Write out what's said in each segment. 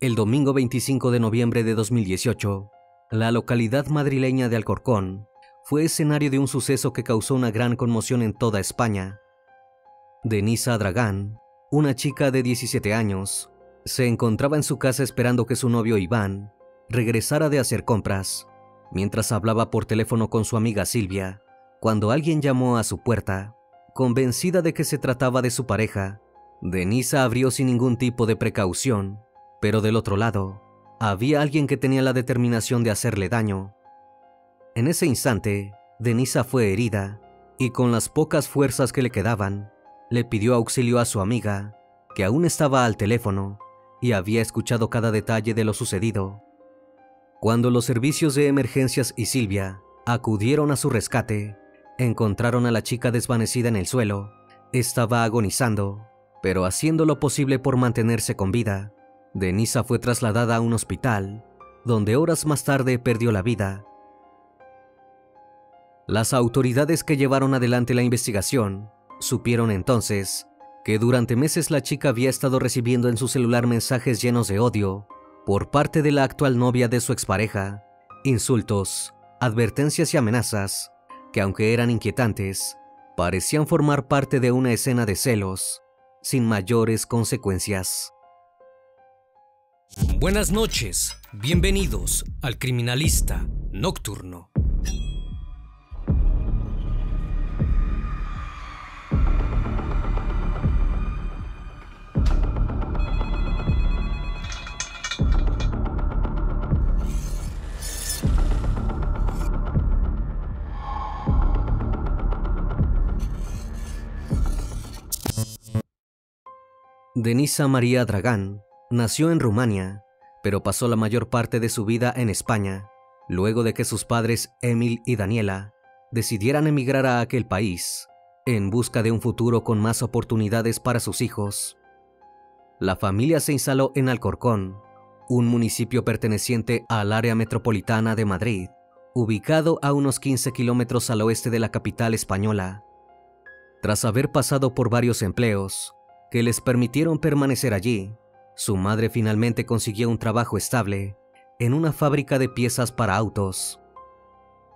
El domingo 25 de noviembre de 2018, la localidad madrileña de Alcorcón fue escenario de un suceso que causó una gran conmoción en toda España. Denisa Dragán, una chica de 17 años, se encontraba en su casa esperando que su novio Iván regresara de hacer compras, mientras hablaba por teléfono con su amiga Silvia, cuando alguien llamó a su puerta. Convencida de que se trataba de su pareja, Denisa abrió sin ningún tipo de precaución, pero del otro lado, había alguien que tenía la determinación de hacerle daño. En ese instante, Denisa fue herida, y con las pocas fuerzas que le quedaban, le pidió auxilio a su amiga, que aún estaba al teléfono, y había escuchado cada detalle de lo sucedido. Cuando los servicios de emergencias y Silvia acudieron a su rescate, encontraron a la chica desvanecida en el suelo. Estaba agonizando, pero haciendo lo posible por mantenerse con vida. Denisa fue trasladada a un hospital, donde horas más tarde perdió la vida. Las autoridades que llevaron adelante la investigación supieron entonces que durante meses la chica había estado recibiendo en su celular mensajes llenos de odio por parte de la actual novia de su expareja, insultos, advertencias y amenazas que, aunque eran inquietantes, parecían formar parte de una escena de celos sin mayores consecuencias. Buenas noches, bienvenidos al Criminalista Nocturno. Denisa María Dragán nació en Rumania, pero pasó la mayor parte de su vida en España, luego de que sus padres Emil y Daniela decidieran emigrar a aquel país, en busca de un futuro con más oportunidades para sus hijos. La familia se instaló en Alcorcón, un municipio perteneciente al área metropolitana de Madrid, ubicado a unos 15 kilómetros al oeste de la capital española. Tras haber pasado por varios empleos que les permitieron permanecer allí, su madre finalmente consiguió un trabajo estable en una fábrica de piezas para autos.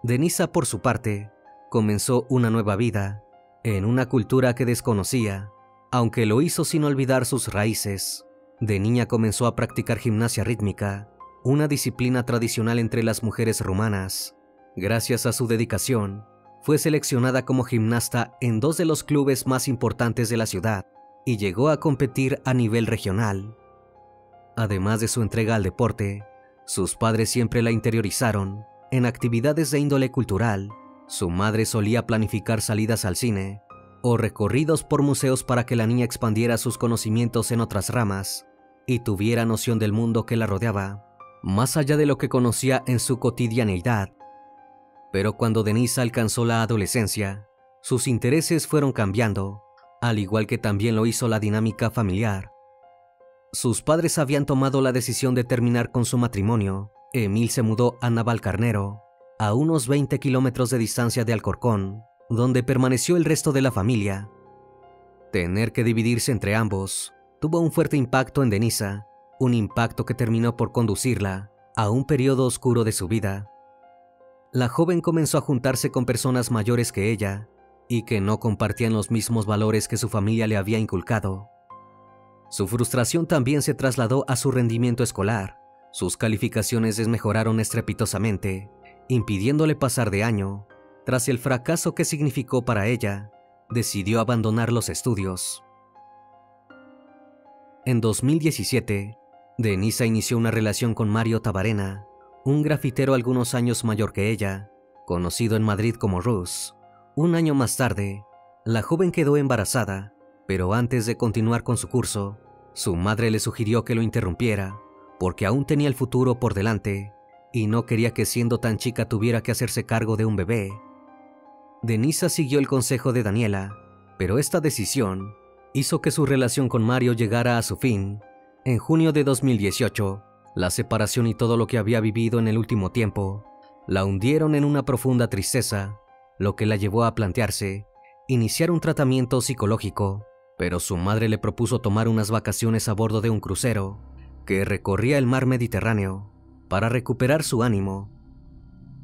Denisa, por su parte, comenzó una nueva vida en una cultura que desconocía, aunque lo hizo sin olvidar sus raíces. De niña comenzó a practicar gimnasia rítmica, una disciplina tradicional entre las mujeres rumanas. Gracias a su dedicación, fue seleccionada como gimnasta en 2 de los clubes más importantes de la ciudad y llegó a competir a nivel regional. Además de su entrega al deporte, sus padres siempre la interiorizaron en actividades de índole cultural. Su madre solía planificar salidas al cine o recorridos por museos para que la niña expandiera sus conocimientos en otras ramas y tuviera noción del mundo que la rodeaba, más allá de lo que conocía en su cotidianeidad. Pero cuando Denisa alcanzó la adolescencia, sus intereses fueron cambiando, al igual que también lo hizo la dinámica familiar. Sus padres habían tomado la decisión de terminar con su matrimonio. Emil se mudó a Navalcarnero, a unos 20 kilómetros de distancia de Alcorcón, donde permaneció el resto de la familia. Tener que dividirse entre ambos tuvo un fuerte impacto en Denisa, un impacto que terminó por conducirla a un periodo oscuro de su vida. La joven comenzó a juntarse con personas mayores que ella y que no compartían los mismos valores que su familia le había inculcado. Su frustración también se trasladó a su rendimiento escolar. Sus calificaciones desmejoraron estrepitosamente, impidiéndole pasar de año. Tras el fracaso que significó para ella, decidió abandonar los estudios. En 2017, Denisa inició una relación con Mario Tabarena, un grafitero algunos años mayor que ella, conocido en Madrid como Rus. Un año más tarde, la joven quedó embarazada, pero antes de continuar con su curso, su madre le sugirió que lo interrumpiera, porque aún tenía el futuro por delante y no quería que siendo tan chica tuviera que hacerse cargo de un bebé. Denisa siguió el consejo de Daniela, pero esta decisión hizo que su relación con Mario llegara a su fin. En junio de 2018, la separación y todo lo que había vivido en el último tiempo la hundieron en una profunda tristeza, lo que la llevó a plantearse iniciar un tratamiento psicológico, pero su madre le propuso tomar unas vacaciones a bordo de un crucero que recorría el mar Mediterráneo para recuperar su ánimo.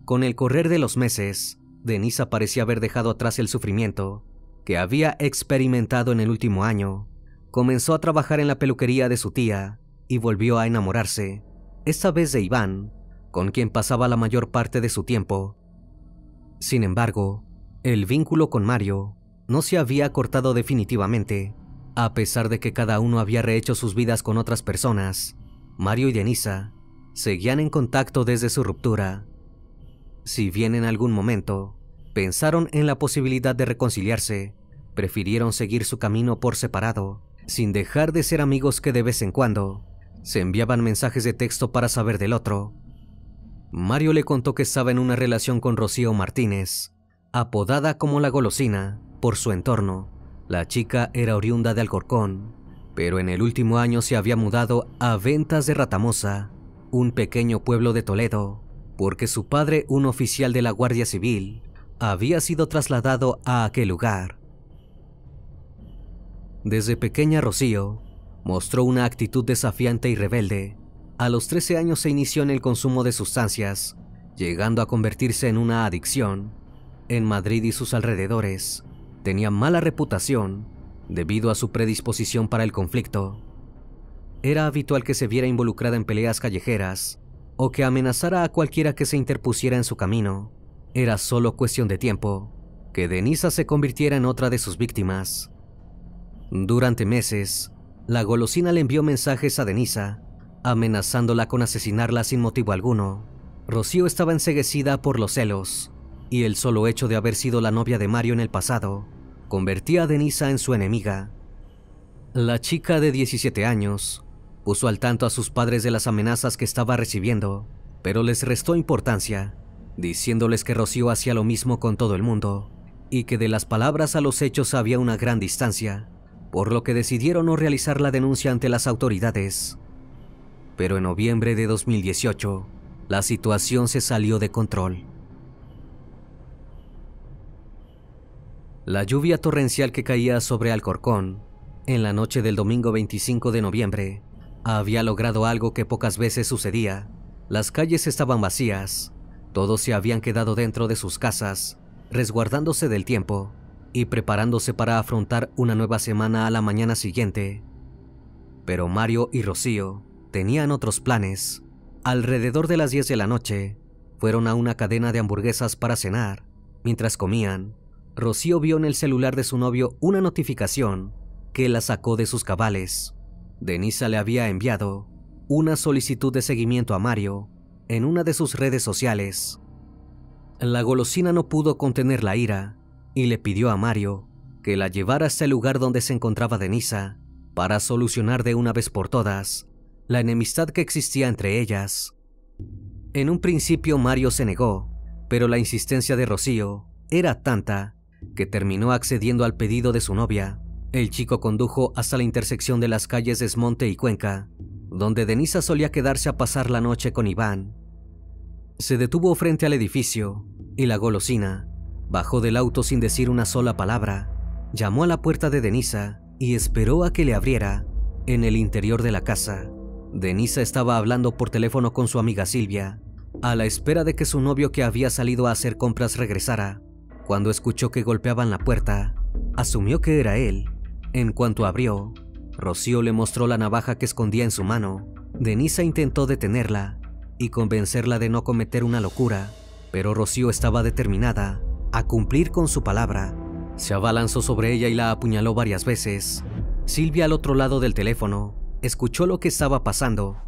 Con el correr de los meses, Denisa parecía haber dejado atrás el sufrimiento que había experimentado en el último año. Comenzó a trabajar en la peluquería de su tía y volvió a enamorarse, esta vez de Iván, con quien pasaba la mayor parte de su tiempo. Sin embargo, el vínculo con Mario no se había cortado definitivamente. A pesar de que cada uno había rehecho sus vidas con otras personas, Mario y Denisa seguían en contacto desde su ruptura. Si bien en algún momento pensaron en la posibilidad de reconciliarse, prefirieron seguir su camino por separado, sin dejar de ser amigos que de vez en cuando se enviaban mensajes de texto para saber del otro. Mario le contó que estaba en una relación con Rocío Martínez, apodada como la Golosina por su entorno. La chica era oriunda de Alcorcón, pero en el último año se había mudado a Ventas de Ratamosa, un pequeño pueblo de Toledo, porque su padre, un oficial de la Guardia Civil, había sido trasladado a aquel lugar. Desde pequeña, Rocío mostró una actitud desafiante y rebelde. A los 13 años se inició en el consumo de sustancias, llegando a convertirse en una adicción. En Madrid y sus alrededores, tenía mala reputación debido a su predisposición para el conflicto. Era habitual que se viera involucrada en peleas callejeras o que amenazara a cualquiera que se interpusiera en su camino. Era solo cuestión de tiempo que Denisa se convirtiera en otra de sus víctimas. Durante meses, la Golosina le envió mensajes a Denisa, amenazándola con asesinarla sin motivo alguno. Rocío estaba enceguecida por los celos, y el solo hecho de haber sido la novia de Mario en el pasado convertía a Denisa en su enemiga. La chica de 17 años puso al tanto a sus padres de las amenazas que estaba recibiendo, pero les restó importancia, diciéndoles que Rocío hacía lo mismo con todo el mundo, y que de las palabras a los hechos había una gran distancia, por lo que decidieron no realizar la denuncia ante las autoridades. Pero en noviembre de 2018, la situación se salió de control. La lluvia torrencial que caía sobre Alcorcón en la noche del domingo 25 de noviembre había logrado algo que pocas veces sucedía. Las calles estaban vacías, todos se habían quedado dentro de sus casas, resguardándose del tiempo y preparándose para afrontar una nueva semana a la mañana siguiente. Pero Mario y Rocío tenían otros planes. Alrededor de las 10 de la noche, fueron a una cadena de hamburguesas para cenar. Mientras comían, Rocío vio en el celular de su novio una notificación que la sacó de sus cabales. Denisa le había enviado una solicitud de seguimiento a Mario en una de sus redes sociales. La Golosina no pudo contener la ira y le pidió a Mario que la llevara hasta el lugar donde se encontraba Denisa para solucionar de una vez por todas la enemistad que existía entre ellas. En un principio Mario se negó, pero la insistencia de Rocío era tanta que terminó accediendo al pedido de su novia. El chico condujo hasta la intersección de las calles Desmonte y Cuenca, donde Denisa solía quedarse a pasar la noche con Iván. Se detuvo frente al edificio y la Golosina bajó del auto sin decir una sola palabra. Llamó a la puerta de Denisa y esperó a que le abriera. En el interior de la casa, Denisa estaba hablando por teléfono con su amiga Silvia, a la espera de que su novio, que había salido a hacer compras, regresara. Cuando escuchó que golpeaban la puerta, asumió que era él. En cuanto abrió, Rocío le mostró la navaja que escondía en su mano. Denisa intentó detenerla y convencerla de no cometer una locura, pero Rocío estaba determinada a cumplir con su palabra. Se abalanzó sobre ella y la apuñaló varias veces. Silvia, al otro lado del teléfono, escuchó lo que estaba pasando.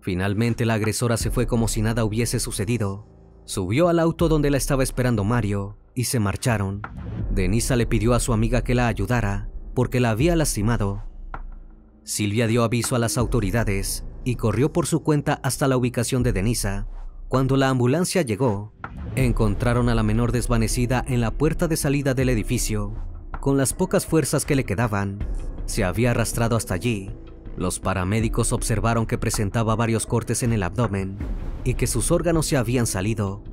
Finalmente la agresora se fue como si nada hubiese sucedido. Subió al auto donde la estaba esperando Mario y se marcharon. Denisa le pidió a su amiga que la ayudara porque la había lastimado. Silvia dio aviso a las autoridades y corrió por su cuenta hasta la ubicación de Denisa. Cuando la ambulancia llegó, encontraron a la menor desvanecida en la puerta de salida del edificio. Con las pocas fuerzas que le quedaban, se había arrastrado hasta allí. Los paramédicos observaron que presentaba varios cortes en el abdomen y que sus órganos se habían salido.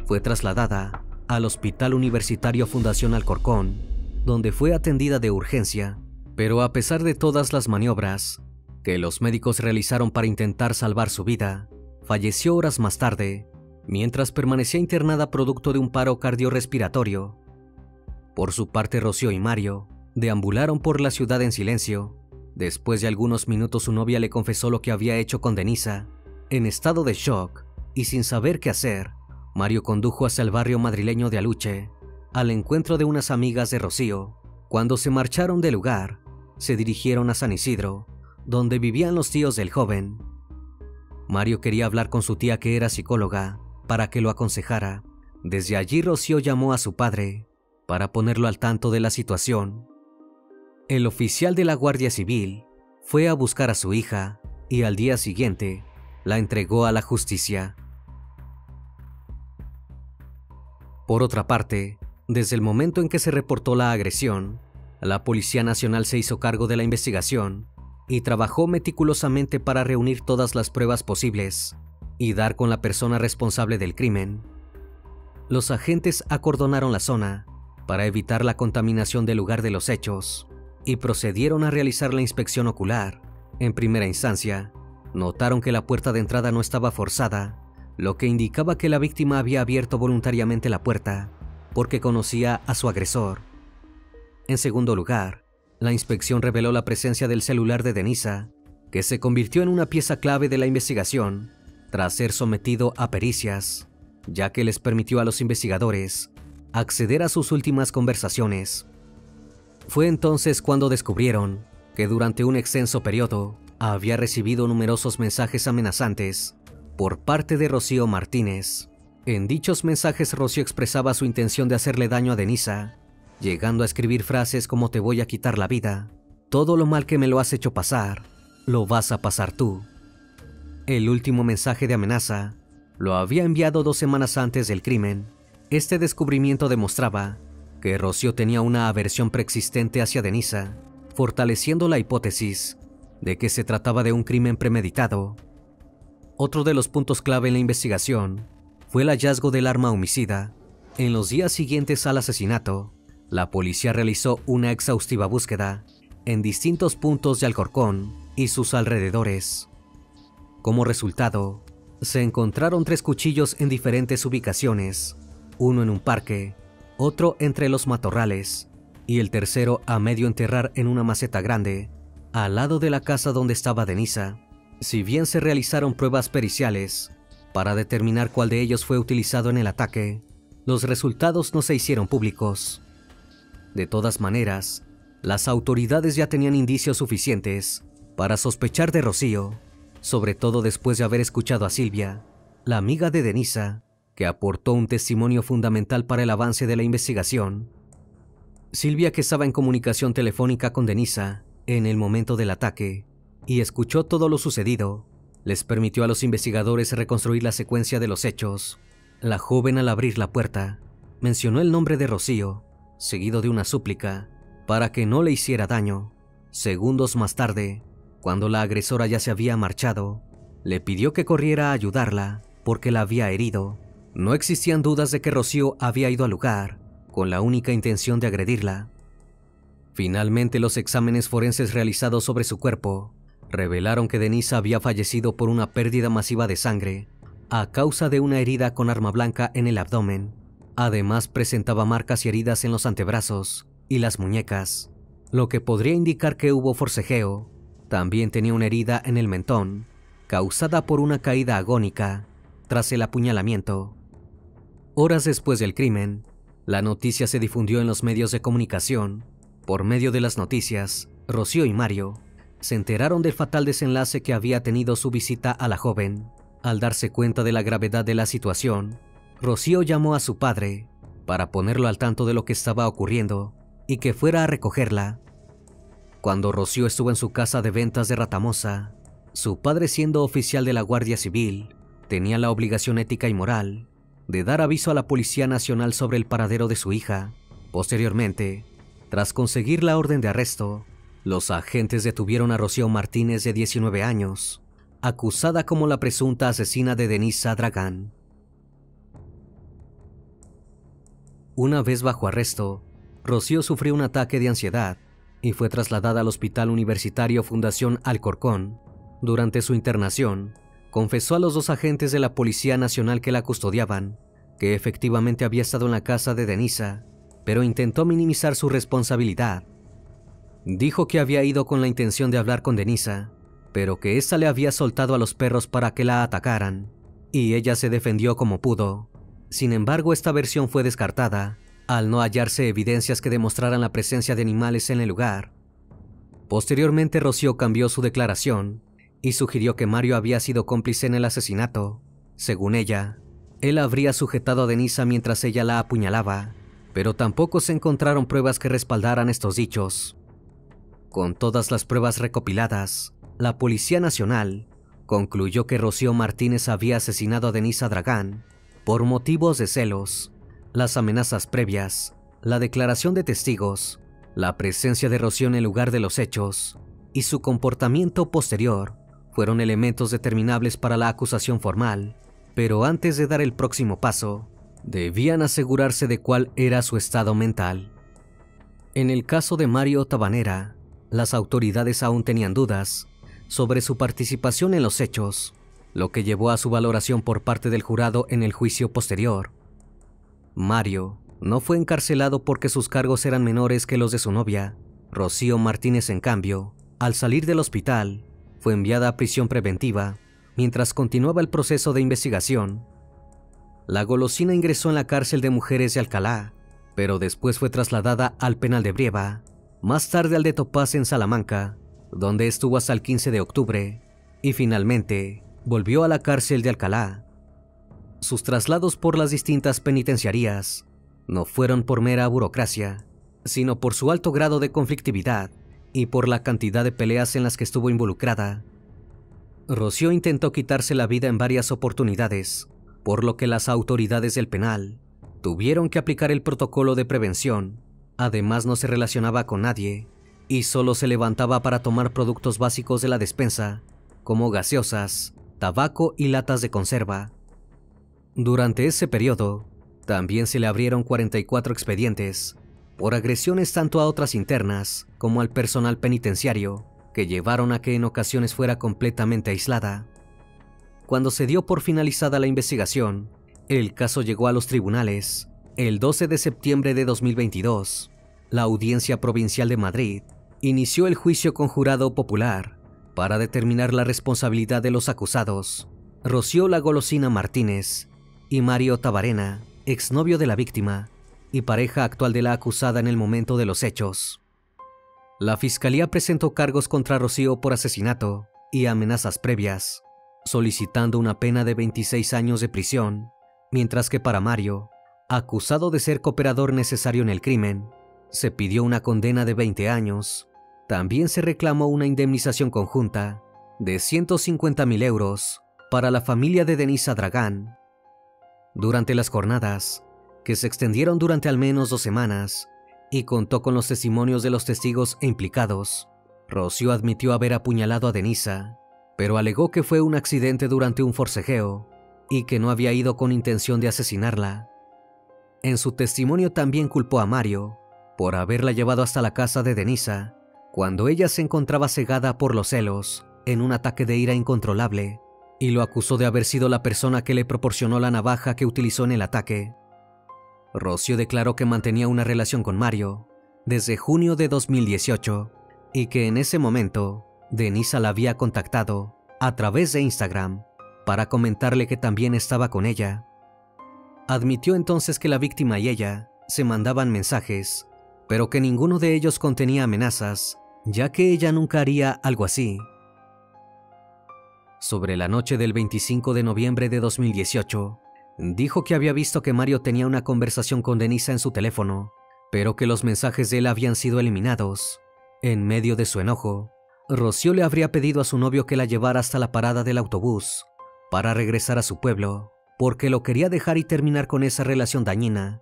Fue trasladada al Hospital Universitario Fundación Alcorcón, donde fue atendida de urgencia, pero a pesar de todas las maniobras, que los médicos realizaron para intentar salvar su vida, falleció horas más tarde, mientras permanecía internada producto de un paro cardiorrespiratorio. Por su parte, Rocío y Mario deambularon por la ciudad en silencio. Después de algunos minutos, su novia le confesó lo que había hecho con Denisa. En estado de shock y sin saber qué hacer, Mario condujo hacia el barrio madrileño de Aluche, al encuentro de unas amigas de Rocío. Cuando se marcharon del lugar, se dirigieron a San Isidro, donde vivían los tíos del joven. Mario quería hablar con su tía, que era psicóloga, para que lo aconsejara. Desde allí, Rocío llamó a su padre para ponerlo al tanto de la situación. El oficial de la Guardia Civil fue a buscar a su hija y al día siguiente la entregó a la justicia. Por otra parte, desde el momento en que se reportó la agresión, la Policía Nacional se hizo cargo de la investigación y trabajó meticulosamente para reunir todas las pruebas posibles y dar con la persona responsable del crimen. Los agentes acordonaron la zona para evitar la contaminación del lugar de los hechos y procedieron a realizar la inspección ocular. En primera instancia, notaron que la puerta de entrada no estaba forzada, lo que indicaba que la víctima había abierto voluntariamente la puerta porque conocía a su agresor. En segundo lugar, la inspección reveló la presencia del celular de Denisa, que se convirtió en una pieza clave de la investigación tras ser sometido a pericias, ya que les permitió a los investigadores acceder a sus últimas conversaciones. Fue entonces cuando descubrieron que durante un extenso periodo había recibido numerosos mensajes amenazantes por parte de Rocío Martínez. En dichos mensajes, Rocío expresaba su intención de hacerle daño a Denisa, llegando a escribir frases como "te voy a quitar la vida, todo lo mal que me lo has hecho pasar, lo vas a pasar tú". El último mensaje de amenaza lo había enviado 2 semanas antes del crimen. Este descubrimiento demostraba que Rocío tenía una aversión preexistente hacia Denisa, fortaleciendo la hipótesis de que se trataba de un crimen premeditado. Otro de los puntos clave en la investigación fue el hallazgo del arma homicida. En los días siguientes al asesinato, la policía realizó una exhaustiva búsqueda en distintos puntos de Alcorcón y sus alrededores. Como resultado, se encontraron 3 cuchillos en diferentes ubicaciones, uno en un parque, otro entre los matorrales y el tercero a medio enterrar en una maceta grande, al lado de la casa donde estaba Denisa. Si bien se realizaron pruebas periciales para determinar cuál de ellos fue utilizado en el ataque, los resultados no se hicieron públicos. De todas maneras, las autoridades ya tenían indicios suficientes para sospechar de Rocío, sobre todo después de haber escuchado a Silvia, la amiga de Denisa, que aportó un testimonio fundamental para el avance de la investigación. Silvia, que estaba en comunicación telefónica con Denisa en el momento del ataque y escuchó todo lo sucedido, les permitió a los investigadores reconstruir la secuencia de los hechos. La joven, al abrir la puerta, mencionó el nombre de Rocío, seguido de una súplica para que no le hiciera daño. Segundos más tarde, cuando la agresora ya se había marchado, le pidió que corriera a ayudarla porque la había herido. No existían dudas de que Rocío había ido al lugar con la única intención de agredirla. Finalmente, los exámenes forenses realizados sobre su cuerpo revelaron que Denisa había fallecido por una pérdida masiva de sangre a causa de una herida con arma blanca en el abdomen. Además, presentaba marcas y heridas en los antebrazos y las muñecas, lo que podría indicar que hubo forcejeo. También tenía una herida en el mentón, causada por una caída agónica tras el apuñalamiento. Horas después del crimen, la noticia se difundió en los medios de comunicación. Por medio de las noticias, Rocío y Mario se enteraron del fatal desenlace que había tenido su visita a la joven. Al darse cuenta de la gravedad de la situación, Rocío llamó a su padre para ponerlo al tanto de lo que estaba ocurriendo y que fuera a recogerla. Cuando Rocío estuvo en su casa de ventas de Ratamosa, su padre, siendo oficial de la Guardia Civil, tenía la obligación ética y moral de dar aviso a la Policía Nacional sobre el paradero de su hija. Posteriormente, tras conseguir la orden de arresto, los agentes detuvieron a Rocío Martínez, de 19 años, acusada como la presunta asesina de Denisa Dragán. Una vez bajo arresto, Rocío sufrió un ataque de ansiedad y fue trasladada al Hospital Universitario Fundación Alcorcón. Durante su internación, confesó a los 2 agentes de la Policía Nacional que la custodiaban que efectivamente había estado en la casa de Denisa, pero intentó minimizar su responsabilidad. Dijo que había ido con la intención de hablar con Denisa, pero que ésta le había soltado a los perros para que la atacaran, y ella se defendió como pudo. Sin embargo, esta versión fue descartada, al no hallarse evidencias que demostraran la presencia de animales en el lugar. Posteriormente, Rocío cambió su declaración y sugirió que Mario había sido cómplice en el asesinato. Según ella, él habría sujetado a Denisa mientras ella la apuñalaba, pero tampoco se encontraron pruebas que respaldaran estos dichos. Con todas las pruebas recopiladas, la Policía Nacional concluyó que Rocío Martínez había asesinado a Denisa Dragán por motivos de celos. Las amenazas previas, la declaración de testigos, la presencia de Rocío en el lugar de los hechos y su comportamiento posterior fueron elementos determinables para la acusación formal, pero antes de dar el próximo paso, debían asegurarse de cuál era su estado mental. En el caso de Mario Tabanera, las autoridades aún tenían dudas sobre su participación en los hechos, lo que llevó a su valoración por parte del jurado en el juicio posterior. Mario no fue encarcelado porque sus cargos eran menores que los de su novia. Rocío Martínez, en cambio, al salir del hospital, fue enviada a prisión preventiva mientras continuaba el proceso de investigación. La golosina ingresó en la cárcel de mujeres de Alcalá, pero después fue trasladada al penal de Brieva, más tarde al de Topaz en Salamanca, donde estuvo hasta el 15 de octubre, y finalmente volvió a la cárcel de Alcalá. Sus traslados por las distintas penitenciarías no fueron por mera burocracia, sino por su alto grado de conflictividad y por la cantidad de peleas en las que estuvo involucrada. Rocío intentó quitarse la vida en varias oportunidades, por lo que las autoridades del penal tuvieron que aplicar el protocolo de prevención. Además, no se relacionaba con nadie y solo se levantaba para tomar productos básicos de la despensa, como gaseosas, tabaco y latas de conserva. Durante ese periodo, también se le abrieron 44 expedientes por agresiones tanto a otras internas como al personal penitenciario, que llevaron a que en ocasiones fuera completamente aislada. Cuando se dio por finalizada la investigación, el caso llegó a los tribunales. El 12 de septiembre de 2022, la Audiencia Provincial de Madrid inició el juicio con jurado popular para determinar la responsabilidad de los acusados, Rocío La Golosina Martínez y Mario Tabarena, exnovio de la víctima y pareja actual de la acusada en el momento de los hechos. La Fiscalía presentó cargos contra Rocío por asesinato y amenazas previas, solicitando una pena de 26 años de prisión, mientras que para Mario, acusado de ser cooperador necesario en el crimen, se pidió una condena de 20 años. También se reclamó una indemnización conjunta de 150.000 euros para la familia de Denisa Dragán. Durante las jornadas, que se extendieron durante al menos 2 semanas, y contó con los testimonios de los testigos e implicados, Rocío admitió haber apuñalado a Denisa, pero alegó que fue un accidente durante un forcejeo y que no había ido con intención de asesinarla. En su testimonio también culpó a Mario por haberla llevado hasta la casa de Denisa, cuando ella se encontraba cegada por los celos, en un ataque de ira incontrolable, y lo acusó de haber sido la persona que le proporcionó la navaja que utilizó en el ataque. Rocío declaró que mantenía una relación con Mario desde junio de 2018 y que en ese momento Denisa la había contactado a través de Instagram para comentarle que también estaba con ella. Admitió entonces que la víctima y ella se mandaban mensajes, pero que ninguno de ellos contenía amenazas, ya que ella nunca haría algo así. Sobre la noche del 25 de noviembre de 2018, dijo que había visto que Mario tenía una conversación con Denisa en su teléfono, pero que los mensajes de él habían sido eliminados. En medio de su enojo, Rocío le habría pedido a su novio que la llevara hasta la parada del autobús para regresar a su pueblo, porque lo quería dejar y terminar con esa relación dañina.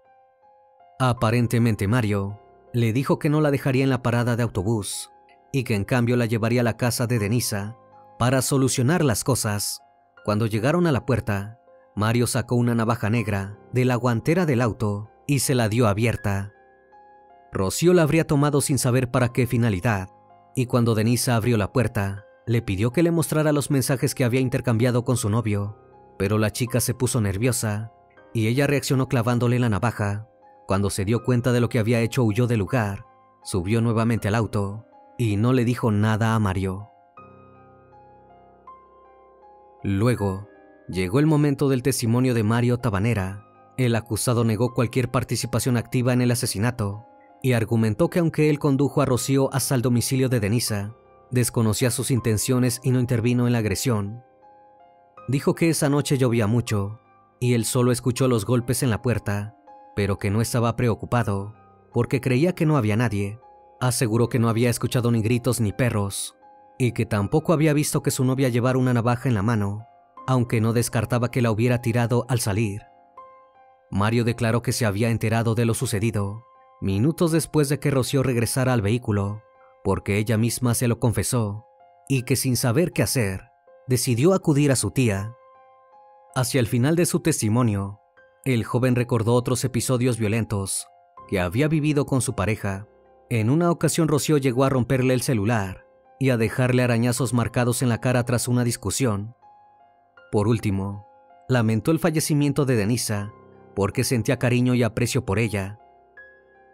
Aparentemente Mario le dijo que no la dejaría en la parada de autobús y que en cambio la llevaría a la casa de Denisa para solucionar las cosas. Cuando llegaron a la puerta, Mario sacó una navaja negra de la guantera del auto y se la dio abierta. Rocío la habría tomado sin saber para qué finalidad, y cuando Denisa abrió la puerta, le pidió que le mostrara los mensajes que había intercambiado con su novio, pero la chica se puso nerviosa y ella reaccionó clavándole la navaja. Cuando se dio cuenta de lo que había hecho, huyó del lugar, subió nuevamente al auto y no le dijo nada a Mario. Luego, llegó el momento del testimonio de Mario Tabanera. El acusado negó cualquier participación activa en el asesinato y argumentó que aunque él condujo a Rocío hasta el domicilio de Denisa, desconocía sus intenciones y no intervino en la agresión. Dijo que esa noche llovía mucho y él solo escuchó los golpes en la puerta, pero que no estaba preocupado porque creía que no había nadie. Aseguró que no había escuchado ni gritos ni perros y que tampoco había visto que su novia llevara una navaja en la mano, aunque no descartaba que la hubiera tirado al salir. Mario declaró que se había enterado de lo sucedido minutos después de que Rocío regresara al vehículo, porque ella misma se lo confesó, y que sin saber qué hacer, decidió acudir a su tía. Hacia el final de su testimonio, el joven recordó otros episodios violentos que había vivido con su pareja. En una ocasión Rocío llegó a romperle el celular y a dejarle arañazos marcados en la cara tras una discusión. Por último, lamentó el fallecimiento de Denisa porque sentía cariño y aprecio por ella.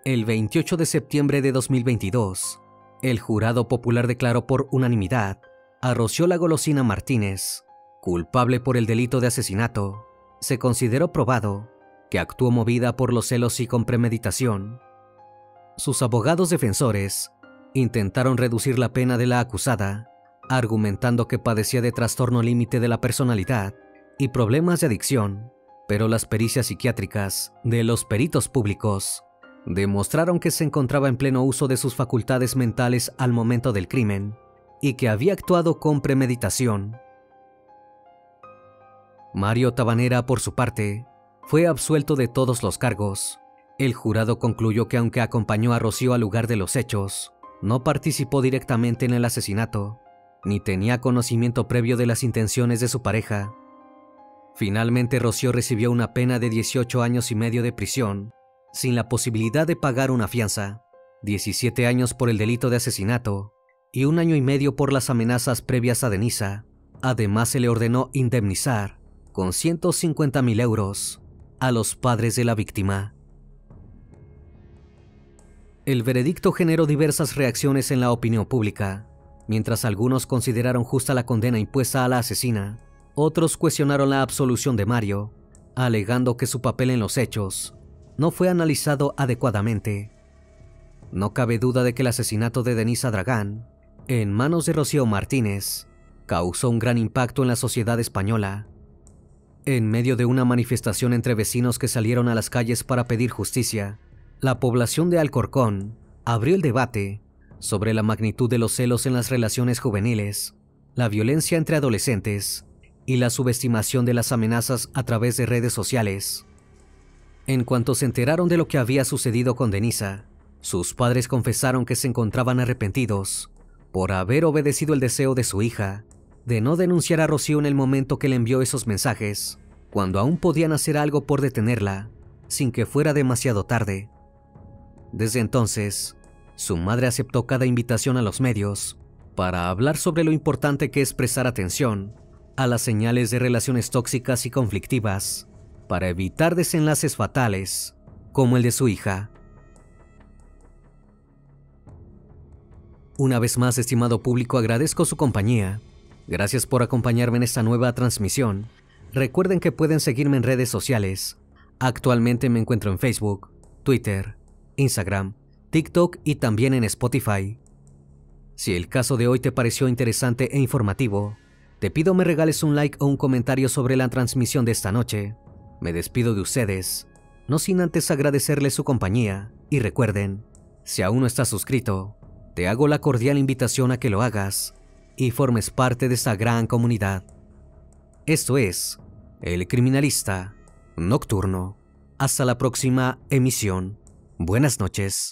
El 28 de septiembre de 2022, el jurado popular declaró por unanimidad a Rocío La Golosina Martínez culpable por el delito de asesinato. Se consideró probado que actuó movida por los celos y con premeditación. Sus abogados defensores intentaron reducir la pena de la acusada, argumentando que padecía de trastorno límite de la personalidad y problemas de adicción, pero las pericias psiquiátricas de los peritos públicos demostraron que se encontraba en pleno uso de sus facultades mentales al momento del crimen y que había actuado con premeditación. Mario Tabanera, por su parte, fue absuelto de todos los cargos. El jurado concluyó que aunque acompañó a Rocío al lugar de los hechos, no participó directamente en el asesinato, ni tenía conocimiento previo de las intenciones de su pareja. Finalmente, Rocío recibió una pena de 18 años y medio de prisión, sin la posibilidad de pagar una fianza, 17 años por el delito de asesinato y 1 año y medio por las amenazas previas a Denisa. Además, se le ordenó indemnizar con 150.000 euros a los padres de la víctima. El veredicto generó diversas reacciones en la opinión pública. Mientras algunos consideraron justa la condena impuesta a la asesina, otros cuestionaron la absolución de Mario, alegando que su papel en los hechos no fue analizado adecuadamente. No cabe duda de que el asesinato de Denisa Dragán, en manos de Rocío Martínez, causó un gran impacto en la sociedad española. En medio de una manifestación entre vecinos que salieron a las calles para pedir justicia, la población de Alcorcón abrió el debate sobre la magnitud de los celos en las relaciones juveniles, la violencia entre adolescentes y la subestimación de las amenazas a través de redes sociales. En cuanto se enteraron de lo que había sucedido con Denisa, sus padres confesaron que se encontraban arrepentidos por haber obedecido el deseo de su hija de no denunciar a Rocío en el momento que le envió esos mensajes, cuando aún podían hacer algo por detenerla, sin que fuera demasiado tarde. Desde entonces, su madre aceptó cada invitación a los medios para hablar sobre lo importante que es prestar atención a las señales de relaciones tóxicas y conflictivas, para evitar desenlaces fatales como el de su hija. Una vez más, estimado público, agradezco su compañía. Gracias por acompañarme en esta nueva transmisión. Recuerden que pueden seguirme en redes sociales. Actualmente me encuentro en Facebook, Twitter, Instagram, TikTok y también en Spotify. Si el caso de hoy te pareció interesante e informativo, te pido me regales un like o un comentario sobre la transmisión de esta noche. Me despido de ustedes, no sin antes agradecerles su compañía, y recuerden, si aún no estás suscrito, te hago la cordial invitación a que lo hagas y formes parte de esta gran comunidad. Esto es El Criminalista Nocturno. Hasta la próxima emisión. Buenas noches.